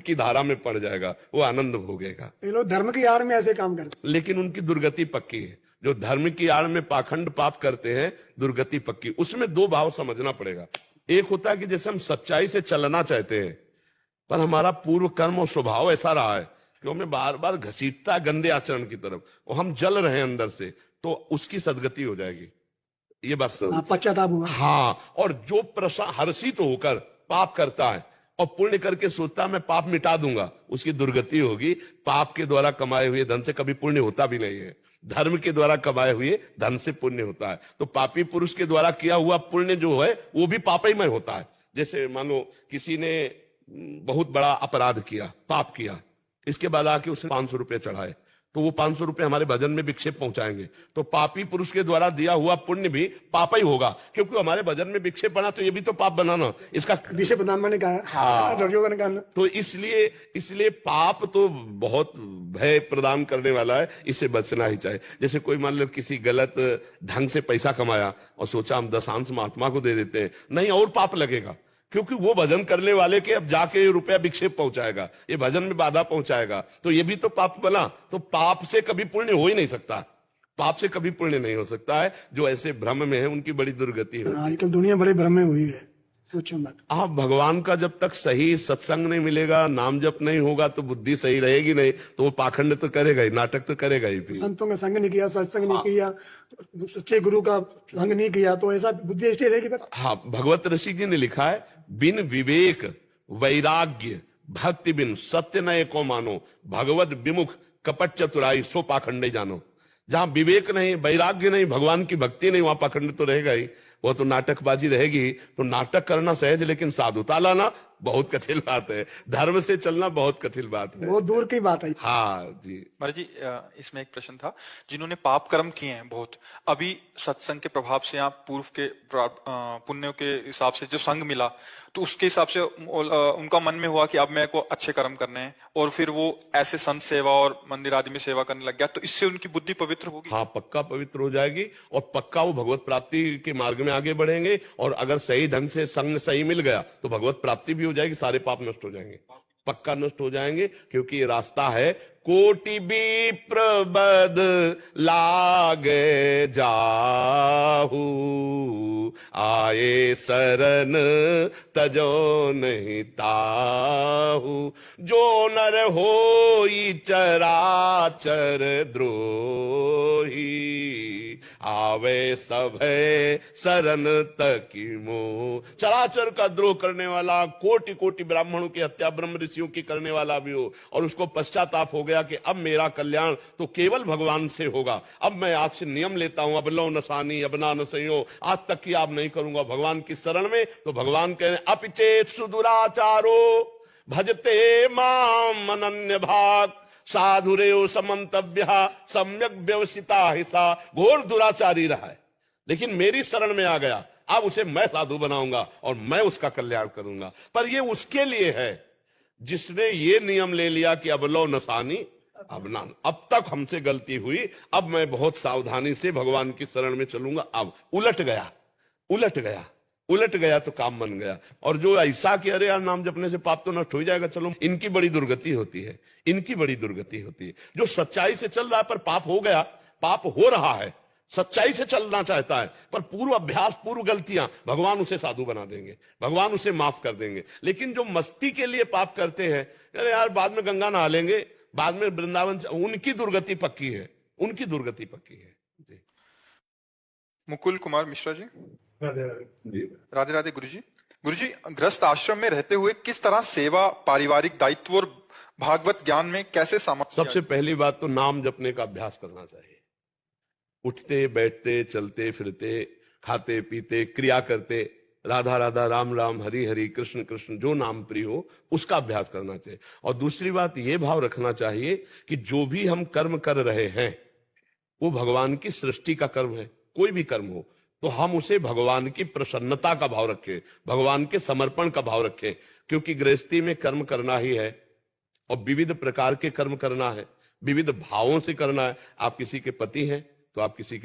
की धारा में पड़ जाएगा, वो आनंद भोगेगा। ये लोग धर्म की आड़ में ऐसे काम करते लेकिन उनकी दुर्गति पक्की है। जो धर्म की आड़ में पाखंड पाप करते हैं, दुर्गति पक्की। उसमें दो भाव समझना पड़ेगा। एक होता है कि जैसे हम सच्चाई से चलना चाहते हैं, पर हमारा पूर्व कर्म और स्वभाव ऐसा रहा है कि हमें बार बार घसीटता है गंदे आचरण की तरफ, और हम जल रहे हैं अंदर से, तो उसकी सदगति हो जाएगी। ये बात पश्चाताप हुआ। हाँ, और जो हर्षित होकर पाप करता है और पुण्य करके सोचता है मैं पाप मिटा दूंगा, उसकी दुर्गति होगी। पाप के द्वारा कमाए हुए धन से कभी पुण्य होता भी नहीं है। धर्म के द्वारा कमाए हुए धन से पुण्य होता है। तो पापी पुरुष के द्वारा किया हुआ पुण्य जो है वो भी पापमय होता है। जैसे मानो किसी ने बहुत बड़ा अपराध किया, पाप किया, इसके बाद आके उसने 500 रुपए चढ़ाए, तो वो 500 रुपए हमारे भजन में विक्षेप पहुंचाएंगे। तो पापी पुरुष के द्वारा दिया हुआ पुण्य भी पाप ही होगा, क्योंकि हमारे भजन में विक्षेप बना, तो ये भी तो पाप बनाना इसका विषय प्रधान ने कहा। हाँ, तो इसलिए पाप तो बहुत भय प्रदान करने वाला है, इससे बचना ही चाहिए। जैसे कोई मान लो किसी गलत ढंग से पैसा कमाया और सोचा हम दशांश महात्मा को दे देते हैं, नहीं, और पाप लगेगा, क्योंकि वो भजन करने वाले के अब जाके रुपया विक्षेप पहुंचाएगा, ये भजन में बाधा पहुंचाएगा, तो ये भी तो पाप बना। तो पाप से कभी पुण्य हो ही नहीं सकता, पाप से कभी पुण्य नहीं हो सकता है। जो ऐसे भ्रम में है उनकी बड़ी दुर्गति है। आजकल दुनिया बड़े भ्रम में हुई है। आप भगवान का जब तक सही सत्संग नहीं मिलेगा, नाम जप नहीं होगा, तो बुद्धि सही रहेगी नहीं, तो वो पाखंड तो करेगा ही, नाटक तो करेगा ही। फिर संतों का संग नहीं किया, सत्संग नहीं किया, सच्चे गुरु का संग नहीं किया, तो ऐसा बुद्धि ऐसी रहेगी। हाँ, भगवत ऋषि जी ने लिखा है, बिन विवेक वैराग्य भक्ति बिन सत्य नये को मानो, भगवत विमुख कपट चतुराई सो पाखंडे जानो। जहां विवेक नहीं, वैराग्य नहीं, भगवान की भक्ति नहीं, वहां पाखंड तो रहेगा ही, वो तो नाटकबाजी रहेगी। तो नाटक करना सहज, लेकिन साधुता लाना बहुत कठिन बात है। धर्म से चलना बहुत कठिन बात है, बहुत दूर की बात है। हाँ जी। महाराज जी, इसमें एक प्रश्न था, जिन्होंने पाप कर्म किए हैं बहुत, अभी सत्संग के प्रभाव से या पूर्व के पुण्यों के हिसाब से जो संग मिला, तो उसके हिसाब से उनका मन में हुआ कि अब मेरे को अच्छे कर्म करने हैं, और फिर वो ऐसे संत सेवा और मंदिर आदि में सेवा करने लग गया, तो इससे उनकी बुद्धि पवित्र होगी। हाँ, पक्का पवित्र हो जाएगी, और पक्का वो भगवत प्राप्ति के मार्ग में आगे बढ़ेंगे। और अगर सही ढंग से संग सही मिल गया तो भगवत प्राप्ति भी हो जाएगी, सारे पाप नष्ट हो जाएंगे, पक्का नष्ट हो जाएंगे। क्योंकि ये रास्ता है, कोटि विप्र बद लागे जाहू, आए शरण तजो नहीं ताहू, जो नर होई चराचर द्रोही, आवे सभे शरण तकी मोह। चराचर का द्रोह करने वाला, कोटि कोटि ब्राह्मणों की हत्या ब्रह्म ऋषियों की करने वाला भी हो, और उसको पश्चाताप हो गया कि अब मेरा कल्याण तो केवल भगवान से होगा, अब मैं आपसे नियम लेता हूं, अब लो नसानी अब ना नसयो, आज तक की आप नहीं करूंगा भगवान की शरण में। तो भगवान कह रहे अपिचेत सुदुराचारो भजते माम अनन्य भाग, साधुरेव समंतव्य सम्यक व्यवसिता हिसा। घोर दुराचारी रहा है, लेकिन मेरी शरण में आ गया, अब उसे मैं साधु बनाऊंगा और मैं उसका कल्याण करूंगा। पर ये उसके लिए है जिसने ये नियम ले लिया कि अब लो नसानी अब ना, अब तक हमसे गलती हुई, अब मैं बहुत सावधानी से भगवान की शरण में चलूंगा। अब उलट गया, उलट गया, उलट गया तो काम बन गया। और जो ऐसा कि अरे यार नाम जपने से पाप तो नष्ट हो जाएगा, चलो, इनकी बड़ी दुर्गति होती है, इनकी बड़ी दुर्गति होती है। जो सच्चाई से चल रहा है पर पाप हो गया, पाप हो रहा है, सच्चाई से चलना चाहता है, पर पूर्व अभ्यास पूर्व गलतियां, भगवान उसे साधु बना देंगे, भगवान उसे माफ कर देंगे। लेकिन जो मस्ती के लिए पाप करते हैं, अरे यार बाद में गंगा नहा लेंगे, बाद में वृंदावन, उनकी दुर्गति पक्की है, उनकी दुर्गति पक्की है जी। मुकुल कुमार मिश्रा जी, राधे राधे। गुरुजी, गृहस्थ आश्रम में रहते हुए किस तरह सेवा, पारिवारिक दायित्व और भागवत ज्ञान में कैसे सामर्थ्य? सबसे पहली बात तो नाम जपने का अभ्यास करना चाहिए। उठते बैठते चलते फिरते खाते पीते क्रिया करते राधा राधा राम राम हरि हरि कृष्ण कृष्ण जो नाम प्रिय हो उसका अभ्यास करना चाहिए। और दूसरी बात ये भाव रखना चाहिए कि जो भी हम कर्म कर रहे हैं वो भगवान की सृष्टि का कर्म है। कोई भी कर्म हो तो हम उसे भगवान की प्रसन्नता का भाव रखें, भगवान के समर्पण का भाव रखें। क्योंकि गृहस्थी में कर्म करना ही है और विविध प्रकार के कर्म करना है, विविध भावों से करना है। आप किसी के पति हैं तो आप किसी के